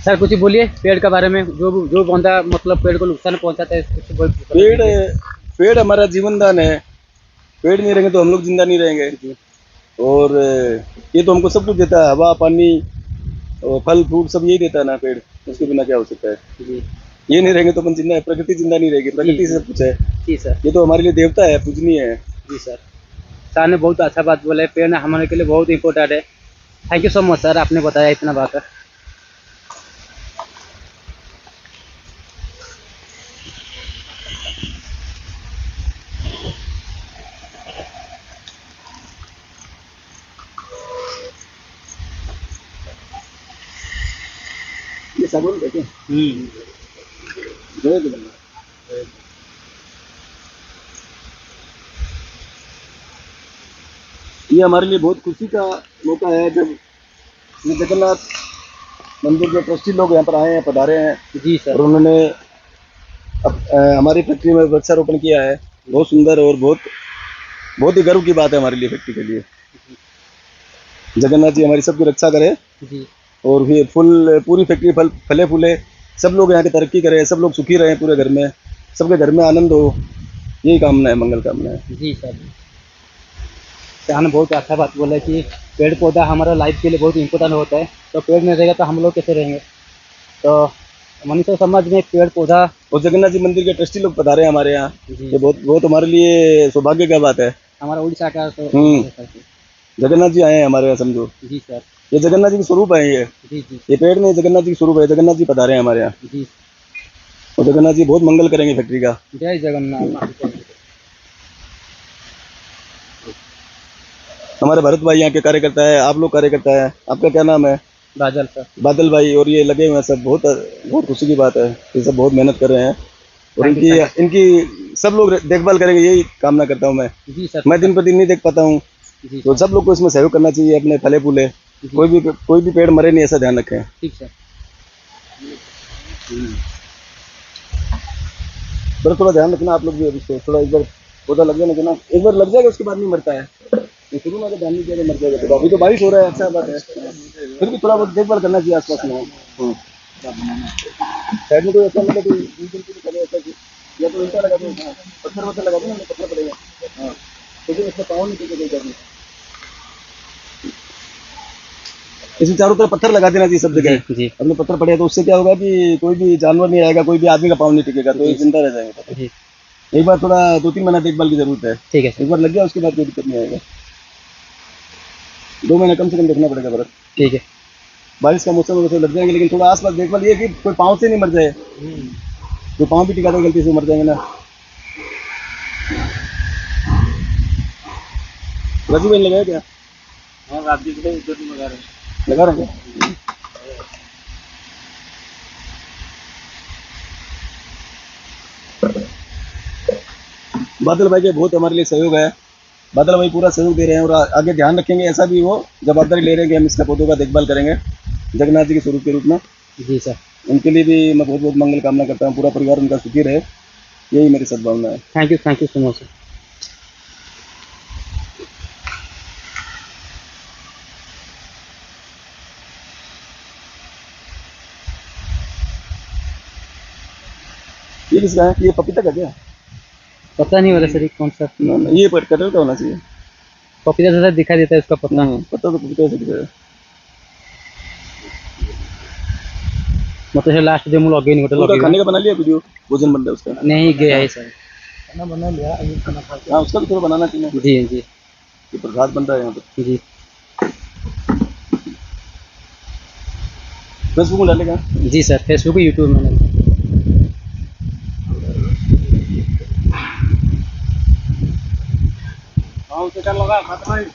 सर कुछ बोलिए पेड़ के बारे में जो बंदा मतलब पेड़ को नुकसान पहुंचाता है कुछ पेड़ हमारा जीवन दान है। पेड़ नहीं रहेंगे तो हम लोग जिंदा नहीं रहेंगे। और ये तो हमको सब कुछ देता है, हवा पानी और फल फ्रूट सब यही देता है ना पेड़, उसके बिना क्या हो सकता है। ये नहीं रहेंगे तो अपन जिंदा है, प्रकृति जिंदा नहीं रहेगी, प्रकृति से सब कुछ है। जी सर ये तो हमारे लिए देवता है, पूजनीय है। जी सर सर ने बहुत अच्छा बात बोला है, पेड़ हमारे के लिए बहुत इंपॉर्टेंट है। Thank you so much sir, आपने बताया इतना बात है। ये सागवान का क्या? जय जगन्नाथ। ये हमारे लिए बहुत खुशी का मौका है जब जगन्नाथ मंदिर के ट्रस्टी लोग यहाँ पर आए हैं, पधारे हैं। जी सर। और उन्होंने हमारी फैक्ट्री में वृक्षारोपण किया है। बहुत सुंदर और बहुत ही गर्व की बात है हमारे लिए, फैक्ट्री के लिए। जगन्नाथ जी हमारी सबकी रक्षा करे जी। और फिर पूरी फैक्ट्री फले फूले, सब लोग यहाँ की तरक्की करें, सब लोग सुखी रहें पूरे घर में, सबके घर में आनंद हो, यही कामना है, मंगल कामना है। जी सर। सर ने बहुत अच्छा बात बोला कि पेड़ पौधा हमारा लाइफ के लिए बहुत इंपॉर्टेंट होता है, तो पेड़ नहीं रहेगा तो हम लोग कैसे रहेंगे। तो मनुष्य समाज में पेड़ पौधा और जगन्नाथ जी मंदिर के ट्रस्टी लोग पधारे हैं हमारे यहाँ, जी। ये बहुत हमारे लिए सौभाग्य का बात है। हमारा उड़ीसा का तो जगन्नाथ जी आए हैं हमारे यहाँ समझो। जी सर। ये जगन्नाथ जी के स्वरूप है ये। जी जी ये पेड़ में जगन्नाथ जी के स्वरूप है। जगन्नाथ जी पधारे हैं हमारे यहाँ जी। और जगन्नाथ जी बहुत मंगल करेंगे फैक्ट्री का। जय जगन्नाथ। हमारे भरत भाई यहाँ के कार्यकर्ता है, आप लोग कार्यकर्ता है। आपका क्या नाम है? बादल सर। बादल भाई। और ये लगे हुए हैं सब। बहुत बहुत खुशी की बात है। ये सब बहुत मेहनत कर रहे हैं और Thank you, इनकी सब लोग देखभाल करेंगे, यही कामना करता हूँ मैं। जी सर। मैं दिन पर दिन नहीं देख पाता हूँ, जी तो सब लोग को इसमें सहयोग करना चाहिए। अपने फले फूले जी। कोई भी पेड़ मरे नहीं, ऐसा ध्यान रखें। ठीक सर। बस थोड़ा ध्यान रखना आप लोग भी। अभी से थोड़ा एक बार पौधा लग जाने देना, एक बार लग जाएगा उसके बाद नहीं मरता है। ये शुरू में तो ध्यान नहीं दिया तो मर जाएगा। तो अभी तो बारिश हो रहा है, अच्छा बात है। फिर भी थोड़ा बहुत देखभाल करना चाहिए आसपास में। साइड में कोई ऐसा मतलब कोई ऐसा या तो ईंटा लगा दो, पत्थर वत्थर लगा दो ना, पत्थर पड़ेगा। हाँ, क्योंकि इसमें पाँव नहीं टिकेगा इधर में। इसमें चारों तरफ पत्थर लगा देना चाहिए सब जगह। जी अपने पत्थर पड़े तो उससे क्या होगा कि कोई भी जानवर नहीं आएगा, कोई भी आदमी का पाँव नहीं टिकेगा, तो ये जिंदा रह जाएगा। जी। एक बार थोड़ा 2-3 महीना देखभाल की जरूरत है। ठीक है सर। एक बार लग गया उसके बाद कोई दिक्कत नहीं आएगा। 2 महीना कम से कम देखना पड़ेगा भरत। ठीक है। बारिश का मौसम वैसे लग जाएंगे, लेकिन थोड़ा आसपास देखभाल ये कि कोई पाँव से नहीं मर जाए। कोई पाँव भी टिका दे गलती से मर जाएंगे ना। राजू भाई लगाया क्या? हाँ राजू भाई इधर लगा रहे हैं। लगा रहे हैं। बादल भाई के बहुत हमारे लिए सहयोग है। बादल भाई पूरा सहयोग दे रहे हैं और आगे ध्यान रखेंगे, ऐसा भी वो जवाबदारी ले रहे हैं कि हम इसका पौधों का देखभाल करेंगे जगन्नाथ जी के स्वरूप के रूप में। जी सर। उनके लिए भी मैं बहुत बहुत मंगल कामना करता हूँ। पूरा परिवार उनका सुखी रहे, यही मेरी सद्भावना है। Thank you so much sir. ये किसका है? ये पपीता का क्या? पता नहीं हो रहा सर ये कौन सा। ये कटहल का होना चाहिए। पपीता जैसा दिखाई देता है उसका पत्ता। पत्ता तो पपीता से दिखेगा। मतलब लास्ट जो मुझे लगे नहीं होटल उसका खाने का बना लिया वीडियो? भोजन बन रहा है उसका? नहीं गया है सर। खाना बना लिया, अभी खाना खा के। हाँ, उसका भी थोड़ा बनाना चाहिए। जी जी ये प्रसाद बन रहा है यहाँ पे। जी। फेसबुक में डालेगा? जी सर, फेसबुक यूट्यूब में। हाँ उसे क्या लगा खाता भाई।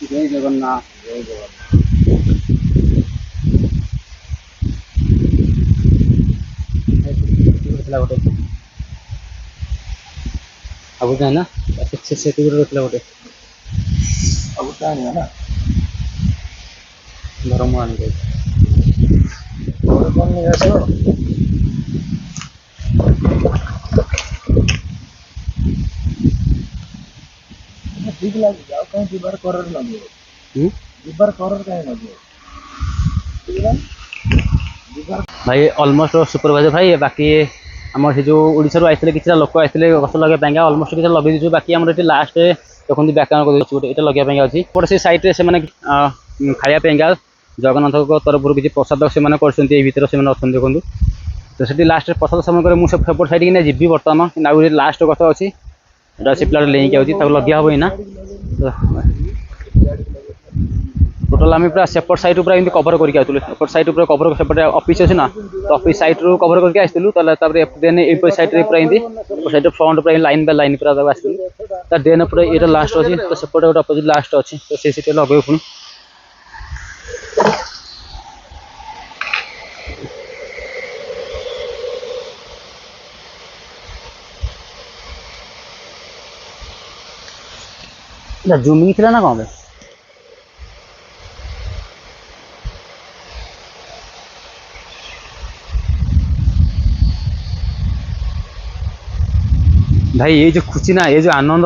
जय जगन्नाथ। अब क्या है ना अच्छे से रखला बोटे अब क्या नहीं है ना, गरम मान गए। और कौन नहीं ऐसे हो। ठीक लगे जाओ कहीं दीवार कॉर्नर लगे, दीवार कॉर्नर कहीं लगे ठीक है भाई ऑलमोस्ट सुपरवाइजर भाई बाकी आम से जो ओडिशा आते कि लोक आते गछ लगे ऑलमोस्ट किसी लगे दीजिए। बाकी आम लास्ट देखते व्याख्यान कर लगे अच्छी पटे से सैड्रे से खाया जगन्नाथ तरफ किसी प्रसाद से भर से अच्छा देखूँ। तो से लास्ट प्रसाद समय मुझे सेपट साइड की जी बर्तमान आउ लास्ट गछ अच्छी से पिला लेकिन आती लगे हम ना। टोटाल आम पूरा सेपट साइड पूरा एमती कभर करके आसलु। एपट साइड पूरा कभर सेपटे ऑफिस अच्छे ना, तो ऑफिस साइड रू कभर करके आसलु। देन एपट साइड पूरा एमती साइड फ्रंट पूरा लाइन बाय लाइन पूरा आसलु। देन पूरा ये लास्ट अच्छी, तो सेपटे गोटे अपोजिट लास्ट अच्छी, तो से सीट लगे पुणी जूमिंग थी ना कौन भाई ये जो खुशी ना, ये जो आनंद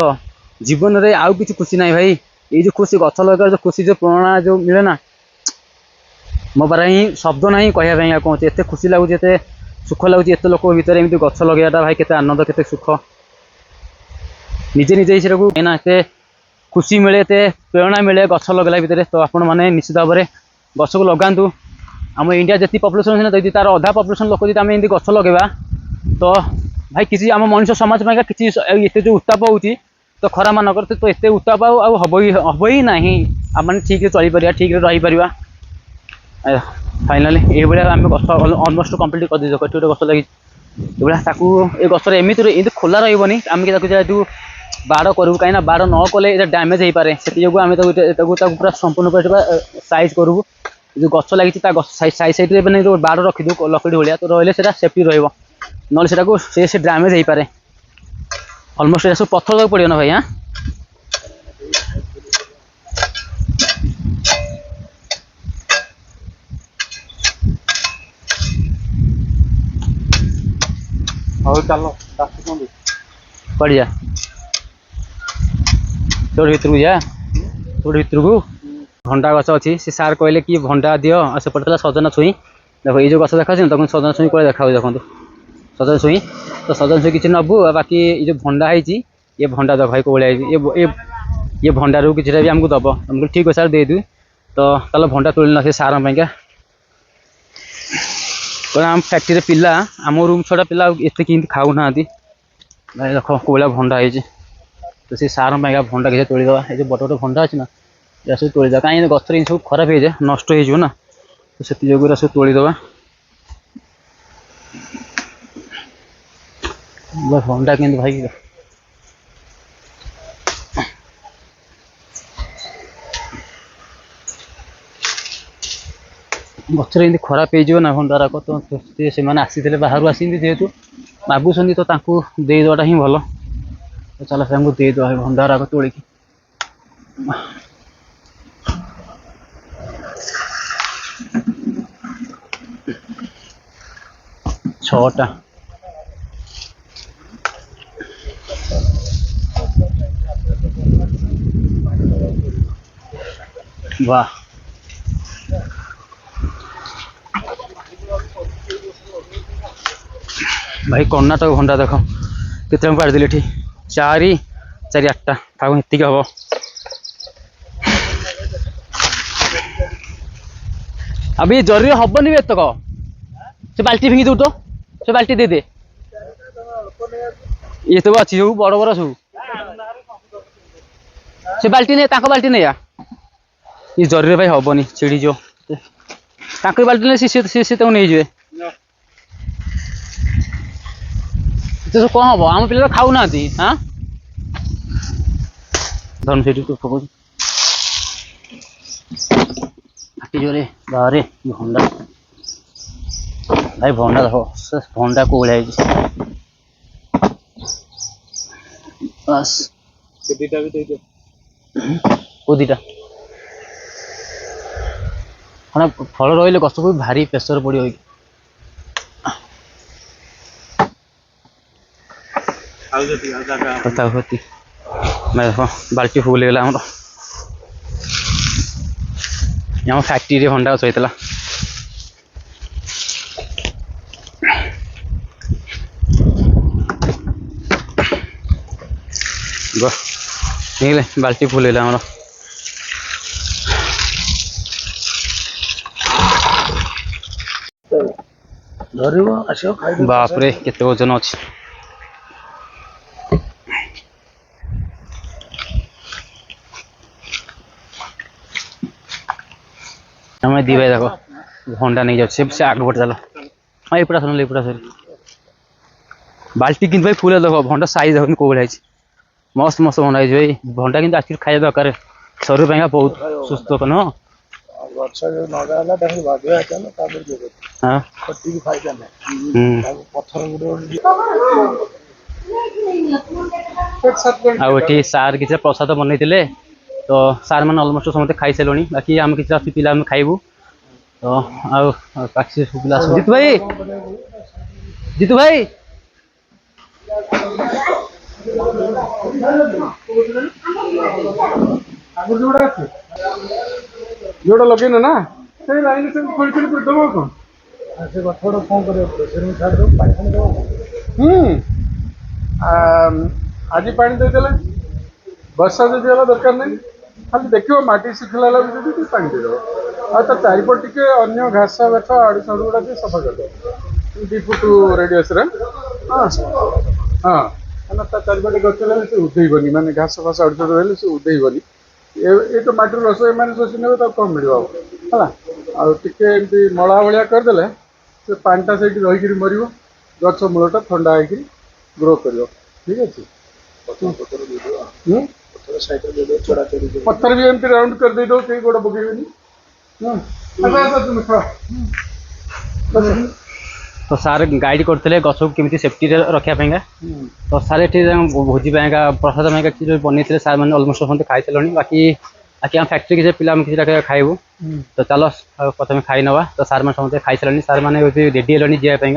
जीवन रे आउ किसी खुशी ना भाई। ये जो खुशी गछ लगे जो खुशी जो प्रेरणा जो मिले ना मो पारे ही शब्द ना कहवाई कौन एत खुशी लगुच एत सुख लगुच एत लोक भितर एमती गछ लगेटा भाई केते आनंद केते सुख निजे निजे सेटा ना एत खुशी मिले एत प्रेरणा मिले गछ लगेला भितर। तो आपण मैंने निश्चित भाव में गछ को लगातु आम इंडिया जी पपुलेसन अच्छी तार अधा पपुलेसन लोक जी आम एमती गछ लगेगा तो भाई किसी आम मनुष्य समाज पाइका किसी एत जो उत्ताप होती तो खरा मानक तो एत उत्ताप हम ही ना आम मैंने ठीक चली पार ठीक रहीपर फाइनाली ये आम गछ अलमोस्ट कम्प्लीट कर दीजिए गोटे गछ लगी ये गचर एमती खोला रही आम जो बाड़ करूँ कहीं बाड़ न कले डैमेज हो पाए से आम पूरा संपूर्ण साइज करूँ जो गछ लगी साइड साइड मैंने जो बाड़ रखीदू लकड़ी भाया तो रही सेफ्टी रहा से डैमेज हो पाए अलमोस्ट सब पत्थर तक पड़ो ना भाई। हाँ ହଉ ଚାଲ पड़ जा तोड़ भितर जा तोड़ भितर को भंडा गछ अच्छी से सार कहले कि भंडा दियो आ सेपटे सजना छुई देखो ये जो गछ देखा तक सजना छुई कौन देखा देखो सजना छुई तो सजना छुई किसी नबू बाकी ये जो भंडा है ये भंडा देख भाई कौन ये भंडारू किसी भी आमको दब आमको ठीक है सार देदेवी तो ताल भंडा तोड़ ना सार पाइका आम फैक्ट्री पिला आम रूम छड़ा पिला एत कि खाऊना भाई देख कौला भंडा है तो से सार पाइका भंडा किसी तोड़ीदा ये बड़ बड़ भंडा अच्छी ना या सब तोड़ीदा कहीं गचर इन सब खराब हो जाए नष्ट हो ना तो से जो सब तोड़ीदा भंडा कि भाई गचर एमती खराब हो ना भंडाराक तो से आसी बाहर आसी जेहेतु मागुंट तो देदेवाटा ही भल तो चलो से देद भंडाराक तोड़िकी छटा वाह भाई कर्णाटक भंडा देख केते पारिदेली एठी 4 4 8टा था एति हम अभी जरूरी हबनी भी एतक से बाल्टी फिंगी दू तो से बाल्टी दे दे ये तो अच्छी सब बड़ बड़ सब से बाल्टी नहीं बाल्टी नहीं ये जरूरी भाई हबनी छिड़ी जो बाल्टी नहीं सी नहीं जाए तो कौन हम आम पे खाऊ ना हाँ धन से पक जोरे बाहर भंडा भाई भंडा देख भंडा को ओढ़ाई बस दीटा फल रही गछ को भारी प्रेसर पड़ो मैं देखो बाल्टी फुल गला यहाँ फैक्ट्री भंडा गछ होता बाल्टी फुल गला आम बापरे केते वजन अच्छी आम दी भाई देखो भंडा नहीं जाए से आग पटे चल हाँ एपटा सुन एपटा सरी बाल्टी कि भाई फुल देख भंडा साइज देखो कौ भाई मस्त मस्त भंडा भाई भंडा कि आखिर खाया दरकार शरीर पाइका बहुत सुस्थ नुह हाँ आठी सार किसी प्रसाद बनई तो सार मैंने अलमोस्ट समस्त खाई सारे बाकी आम कि अच्छी पिला खाइबू तो आखिर पिला जीतू भाई आगुर जोड़ा अच्छे जोड़ा लगे ना से लाइन से खोल खोल कर दबो को से गठड़ फोन करे प्रेशर में छाड़ दो पानी पानी दो आज पानी दे देले वर्षा दे देला दरकार नहीं खाली देखियो माटी सुखला लागु जदी पानी दे दो आ त चारिपट टिके अन्य घास गछ आड़ू साड़ू गुड़ा के सफा कर दो 2 फुट रेडियस रे हां हां ना त चारिपट गछ ले से उधेइबनी माने घास फास आड़ू साड़ू हेले से उधेइबनी ये तो माटी रस माने सोची नेबे त कम मिलबा हला आ टिके एमती मळा भलिया कर देले से पानीटा सेठी रही कि मरिबो गछ मूलटा ठंडा है कि ग्रो करियो ठीक अछि पत्थर भी एमती राउंड कर दे दो कहीं गोड़ा बगेबनी तुम खा तो सार गाइड करते गछ को केमी सेफ्टी रखापा तो सार ये भोजी प्रसाद जो बनई सार मैंने अलमोस्ट समस्त खाई सारे बाकी बाकी आम फैक्ट्री किसी पिला किसी खाइबू तो चलो प्रथम खाई नवा तो सार मैंने समस्त खाई सारे सार मैंने रेडी हेल्ले जावाई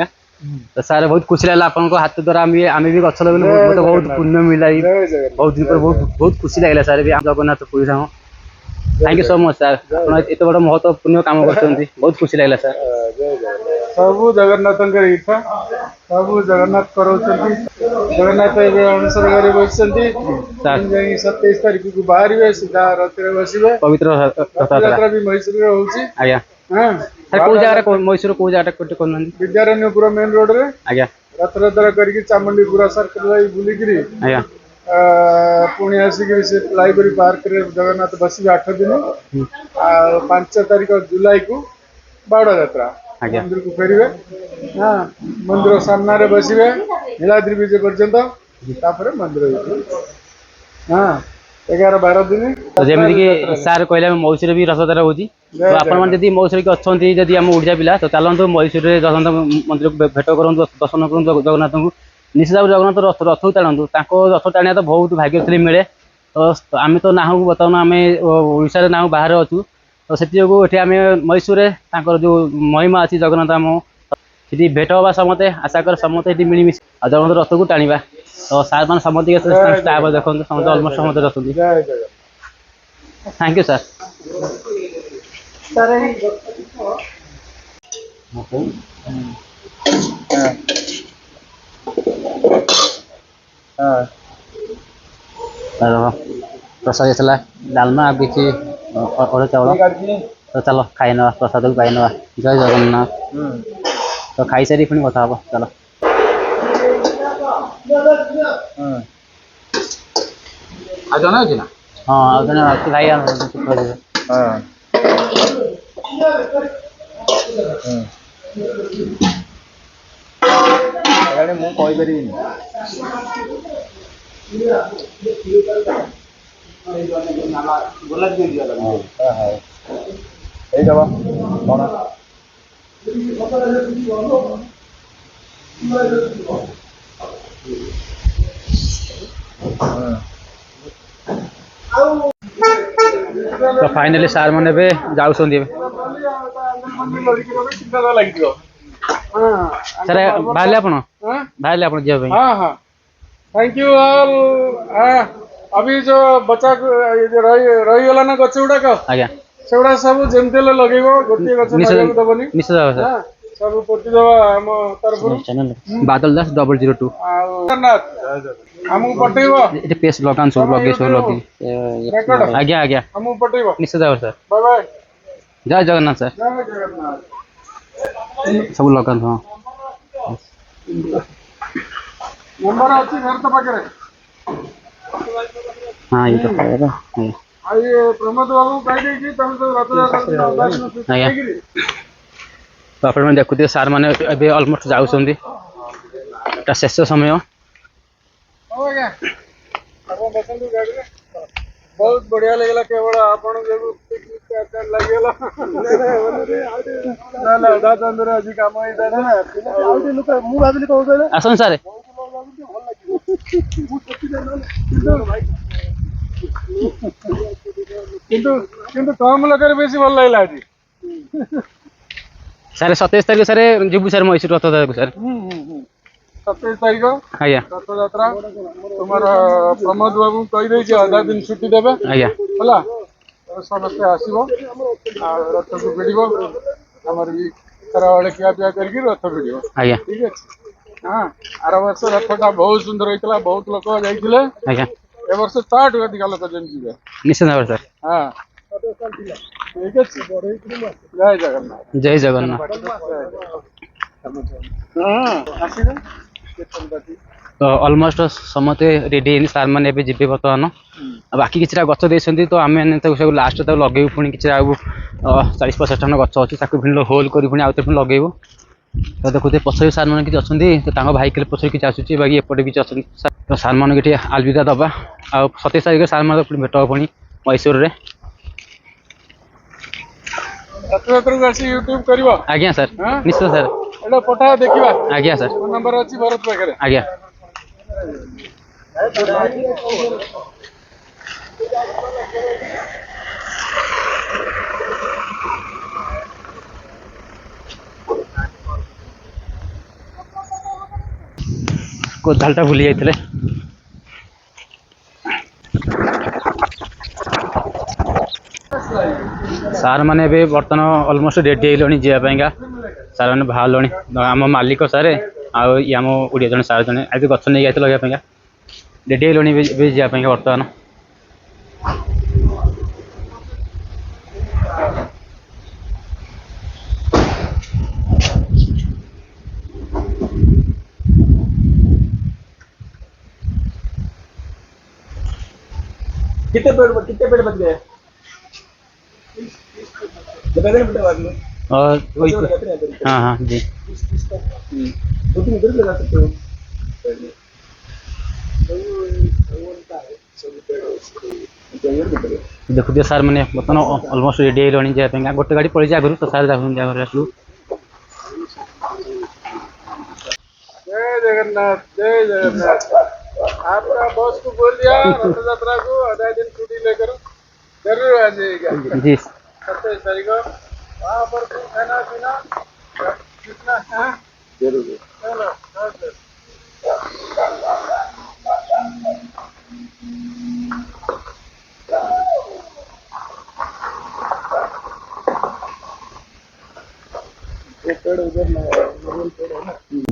तो सार बहुत खुशी लगे आपन हाथ द्वारा आम भी गछ लगे मतलब बहुत पुण्य मिला बहुत दिन पर बहुत खुशी लगे सार भी जगन्नाथ पुरी धाम थैंक यू सो मच सार एत बड़ महत्वपूर्ण काम कर बहुत खुशी लगे सर सबू जगन्नाथ इच्छा सबू जगन्नाथ करो जगन्नाथ अनुसर कर बस 27 तारीख को बाहर सीधा रथ बसवे पवित्र यात्रा भी मैसूर होची आज्ञा सर को जगह मैसूर को जगह विद्यारण्यपुर मेन रोड रे आज्ञा रथ यात्रा करके चामुंडीपुरा सर्कल बुलिकी आज्ञा पुणी आसिक से लाइब्रेरी पार्क रे जगन्नाथ बसवे 8 दिन आ 5 तारीख जुलाई को बावड़ा यात्रा मंदिर को फेरवे हाँ मंदिर सामना रे बसवे नीलाद्रि विजय पर्यंत तापर मंदिर हाँ 11-12 दिन तो जमी कि सार कहले मैसूर भी रथ यात्रा होती तो आपड़ी मैसूर के अच्छा जदि आम ओडिया पिला तो चलते मैसूर जगन्नाथ मंदिर को भेट करूँ दर्शन करूँ जगन्नाथ को निश्चित भाव जगन्नाथ रथ को टाणु रथ टाणिया तो बहुत भाग्यशाली मिले तो आम तो ना बर्तमान आम ओडिशा ना बाहर अच्छू तो से ये आम मैसूर जो महिमा अच्छी जगन्नाथ आम से भेट हवा समते आशा कर समते मिलमिश जगन्नाथ रथ को टाणा तो सार मान समझ स्टाफ देखते समझ अलमोस्ट समझ रखते थैंक यू सर प्रसाद चला डालमा आप किसी अड़ चावल तो चलो खाई ना प्रसाद को पाई ना जय जगन्नाथ तो खाई सारी पुणी कथा हम चलो आज ना अछि ना हाँ आज भाई हां आगे मु कहि परिबिनी गोलाप दे दिया हां हां ए जावा कोन तो फाइनली सार मैंने भी जाऊँ सर बाहर आप बाहर आप जाए हाँ हाँ थैंक यू ऑल अभी जो बच्चा रही गला ना गछ गुड़ाक आज्ञा से गुड़ा सब जमती लगे गोटे गछ दबनी निश्चित भाव सर सब पोतीदेव आम तरफ बादल दास 002 जगन्नाथ आमको पठेब ये पेस्ट लगान सब लगे आज्ञा आज्ञा आमको पठेब निश्चित भाव सर बाय बाय जय जगन्नाथ सर जय जगन्नाथ सब लगान हाँ नंबर अच्छी घर तो पाखे हाँ ये तो खाएगा आइए प्रमोद बाबू कही तो रथ तो आप देखुए सार मैंने अलमोस्ट जाऊँ शेष समय बहुत बढ़िया लगला केवल आपण लगेला ना ना दादा चंद्र आज काम इधर ना आउटे लोक मु भाबिली को कहले आसन सारे किंतु किंतु कम लोकर बेसी भल लागला आज सारे 27 तारीख सारे जीबू सर मैसूर रथ को सर 27 तारीख आज्ञा रथ यात्रा तुम प्रमोद बाबू कहीदे आधा दिन छुट्टी देवे आज्ञा है समस्ते आसब रथ को भिड़ आमर भी खराबे खिया पिया करके रथ भिड़ आज्ञा ठीक है हाँ आर वर्ष रथटा बहुत सुंदर होता बहुत लोक जाइए आज्ञा ए वर्ष ताठू अधिक लोक जन जी निश्चित भाव सर हाँ ठीक है जय जगन्नाथ जय जगन्नाथ हाँ आसिबे कीर्तन पार्टी तो अलमोस्ट समस्ते रेडी सार मैंने जी बर्तमान बाकी किसी गच देते तो आम सब लास्ट तक लगे पुणी कि 40-50 टन गच अच्छी पुणी होल कर पुणी आउ पुणी लगेबू तो देखते पछे सार मैंने किसी अच्छा तो भाई पछे किसी आसूँ बाकी एपटे किसी अच्छा तो सार मान ये आलविदा दबा आ 27 तारीख सार मान भेट पुणी मैसूर में रथयात्रा को आसी यूट्यूब करिवो आज्ञा सर हाँ? निश्चित सर एटा पठा देखिबा आज्ञा सर फोन नंबर अछि भरत पाखरे आज्ञा कोदालटा भूली जाते सार मैंने बर्तमान अलमोस्ट रेडी हेल्ले जावाईका सार मैंने बाहर आम मालिक सारे आम ओडिया जन सार जन आज गच नहीं जाते लगे रेडी हेल्ले जावाईका बर्तमान कितने पेड़ बच गए बताते नहीं बाद में और वही लगाते हैं इधर। हाँ हाँ जी 2-3 इधर भी लगा सकते हो देखुए सार मैंने बर्तमान अलमोस्ट रेडी हेल्ले जावाईका गोटे गाड़ी पड़ी आगु तो सार घर आसलू जय जगन्नाथ आपका बॉस को बोल दिया रथ यात्रा को आधा दिन छुट्टी लेकर जरूर आ जाइएगा जी 27 तारीख को वहाँ पर कुछ खाना पीना कितना है जरूर चलो चलो।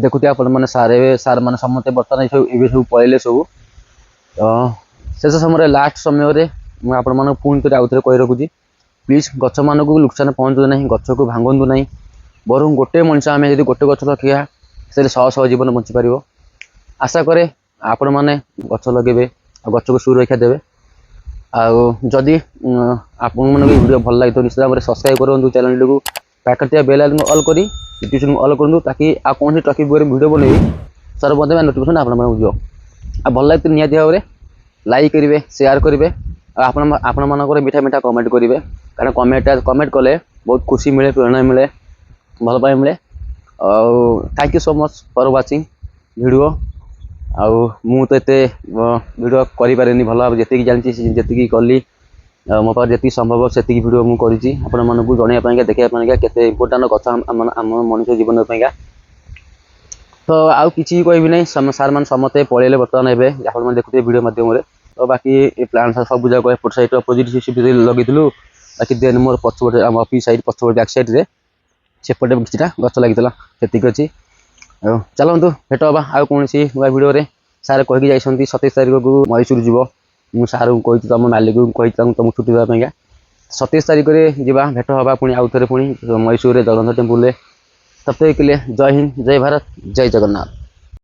देखुते आप मैंने सार मैंने समस्त बर्तमान ये सब पलैले सब शेष समय लास्ट समय मुझे पुणी थे आउ थे कही रखुच्छी प्लीज गच मान को नुकसान पहुँचू ना गच को भांगतु ना बर गोटे मनीष आम जब गोटे गच रखा से शह जीवन बंचीपर आशा कै आपण मैंने गच लगे गच को सुरक्षा देवे आदि आपण मन वीडियो भल लगे तो निश्चित भाव में सब्सक्राइब करूँ चैनल को पाखे बेल आइकन ऑल करी नोटिफिकेशन ऑल करूँ ताकि आ कौन टॉपिक वीडियो बनैबी सर्वप्रथम नोटिफिकेशन आप भल लगे निहाती भाव में लाइक करेंगे शेयर करेंगे आपण मानक मीठा मीठा कमेंट करेंगे कारण कमेंट कले बहुत खुशी मिले प्रेरणा मिले भल पाए मिले thank you so much for watching video मु तो ये वीडियो करें भल भाव जी जानी जी कली मो पास जी संभव से वीडियो मुझे आपण मानक जनवाई देखा के इम्पोर्टाट कथा आम मनुष्य जीवन तो आउ कि कहबी ना सार मैंने समस्ते पलैले बर्तमान एवं आप देखते वीडियो मध्यम तो बाकी प्लान सब जगह एपट साइड अपोजिट लगे बाकी देन मोर पछपटे आम ऑफिस साइड पछपटे बैक साइड रे सेपटे किसी गच लगी से अच्छी चलतु भेट हाँ आउ कौन नुआ भिडियो सार कहीकि जाइए 27 तारीख को मैसूर जीव मुझे सार को कही तुम मालिक को कही तुमको छुट्टी देवाई 27 तारीख में जावा भेट हाँ पुणी आउ थे पुणी मैसूर जगन्नाथ टेम्पल तब तक के लिए जय हिंद जय भारत जय जगन्नाथ।